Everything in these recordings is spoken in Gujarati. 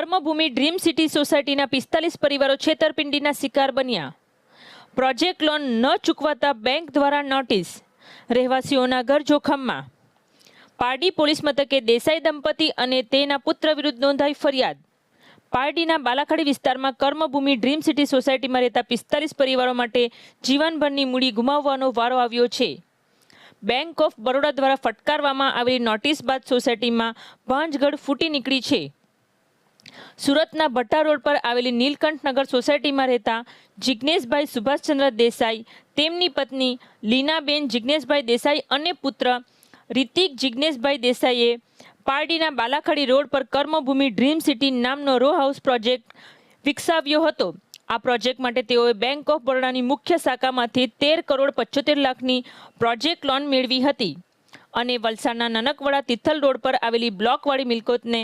કર્મભૂમિ ડ્રીમ સિટી સોસાયટીના 45 પરિવારો છેતરપિંડીના શિકાર બન્યા। પ્રોજેક્ટ લોન ન ચૂકવાતા બેંક દ્વારા નોટિસ, રહેવાસીઓના ઘર જોખમમાં। પારડી પોલીસ મથકે દેસાઈ દંપતી અને તેના પુત્ર વિરુદ્ધ નોંધાઈ ફરિયાદ। પારડીના બાલાખાડી વિસ્તારમાં કર્મભૂમિ ડ્રીમ સિટી સોસાયટીમાં રહેતા 45 પરિવારો માટે જીવનભરની મૂડી ગુમાવવાનો વારો આવ્યો છે। બેંક ઓફ બરોડા દ્વારા ફટકારવામાં આવેલી નોટિસ બાદ સોસાયટીમાં ભાંજગઢ ફૂટી નીકળી છે। સુરતના ભટ્ટા રોડ પર આવેલી નીલકંઠનગર સોસાયટીમાં રહેતા જિગ્નેશભાઈ સુભાષચંદ્ર દેસાઈ, તેમની પત્ની લીનાબેન જિગ્નેશભાઈ દેસાઈ અને પુત્ર રિતિક જિગ્નેશભાઈ દેસાઈએ પારડીના બાલાખાડી રોડ પર કર્મભૂમિ ડ્રીમ સિટી નામનો રો હાઉસ પ્રોજેક્ટ વિકસાવ્યો હતો। આ પ્રોજેક્ટ માટે તેઓએ બેંક ઓફ બરોડાની મુખ્ય શાખામાંથી 13 કરોડ 75 લાખની પ્રોજેક્ટ લોન મેળવી હતી અને વલસાડના નનકવાડા તિથલ રોડ પર આવેલી બ્લોકવાળી મિલકતને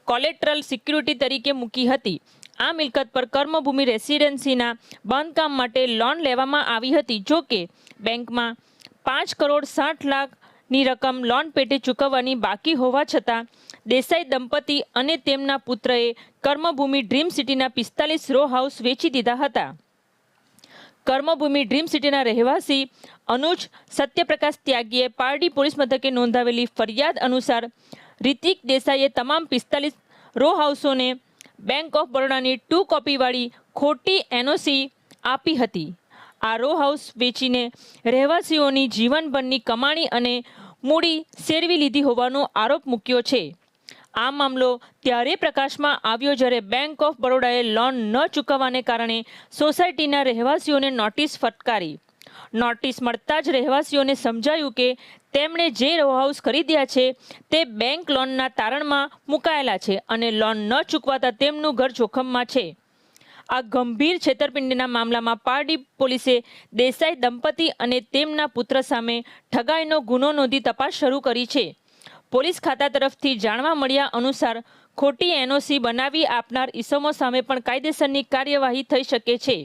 કોલેટરલ સિક્યુરિટી તરીકે મૂકી હતી। આ મિલકત પર કર્મભૂમિ રેસિડેન્સીના બાંધકામ માટે લોન લેવામાં આવી હતી। જો કે બેંકમાં 5 કરોડ 60 લાખની રકમ લોન પેટે ચૂકવવાની બાકી હોવા છતાં દેસાઈ દંપતી અને તેમના પુત્રએ કર્મભૂમિ ડ્રીમ સિટીના 45 રો હાઉસ વેચી દીધા હતા। કર્મભૂમિ ડ્રીમ સિટીના રહેવાસી અનુજ સત્યપ્રકાશ ત્યાગીએ પારડી પોલીસ મથકે નોંધાવેલી ફરિયાદ અનુસાર રિતિક દેસાઈએ તમામ 45 રો હાઉસોને બેંક ઓફ બરોડાની 2 કોપીવાળી ખોટી એનઓસી આપી હતી। આ રો હાઉસ વેચીને રહેવાસીઓની જીવનભરની કમાણી અને મૂડી સેરવી લીધી હોવાનો આરોપ મૂક્યો છે। આ મામલો ત્યારે પ્રકાશમાં આવ્યો જ્યારે બેંક ઓફ બરોડાએ લોન ન ચૂકવવાને કારણે સોસાયટીના રહેવાસીઓને નોટિસ ફટકારી। નોટિસ મળતા જ રહેવાસીઓને સમજાયું કે તેમણે જે રો હાઉસ ખરીદ્યા છે તે બેંક લોનના તારણમાં મુકાયેલા છે અને લોન ન ચૂકવાતા તેમનું ઘર જોખમમાં છે। આ ગંભીર છેતરપિંડીના મામલામાં પારડી પોલીસે દેસાઈ દંપતી અને તેમના પુત્ર સામે ઠગાઈનો ગુનો નોંધી તપાસ શરૂ કરી છે। પોલીસ ખાતા તરફથી જાણવા મળ્યા અનુસાર ખોટી એનઓસી બનાવી આપનાર ઇસમો સામે પણ કાયદેસરની કાર્યવાહી થઈ શકે છે।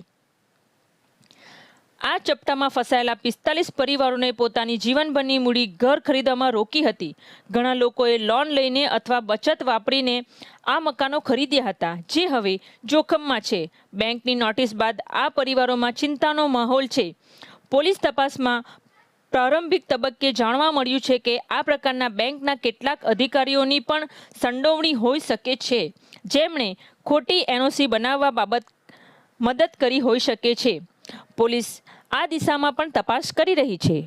આ ચપટામાં ફસાયેલા 45 પરિવારોને પોતાની જીવનભરની મૂડી ઘર ખરીદવામાં રોકી હતી। ઘણા લોકોએ લોન લઈને અથવા બચત વાપરીને આ મકાનો ખરીદ્યા હતા, જે હવે જોખમમાં છે। બેંકની નોટિસ બાદ આ પરિવારોમાં ચિંતાનો માહોલ છે। પોલીસ તપાસમાં પ્રારંભિક તબક્કે જાણવા મળ્યું છે કે આ પ્રકારના બેંકના કેટલાક અધિકારીઓની પણ સંડોવણી હોઈ શકે છે, જેમણે ખોટી એનઓસી બનાવવા બાબત મદદ કરી હોઈ શકે છે। પોલીસ આ દિશામાં પણ તપાસ કરી રહી છે।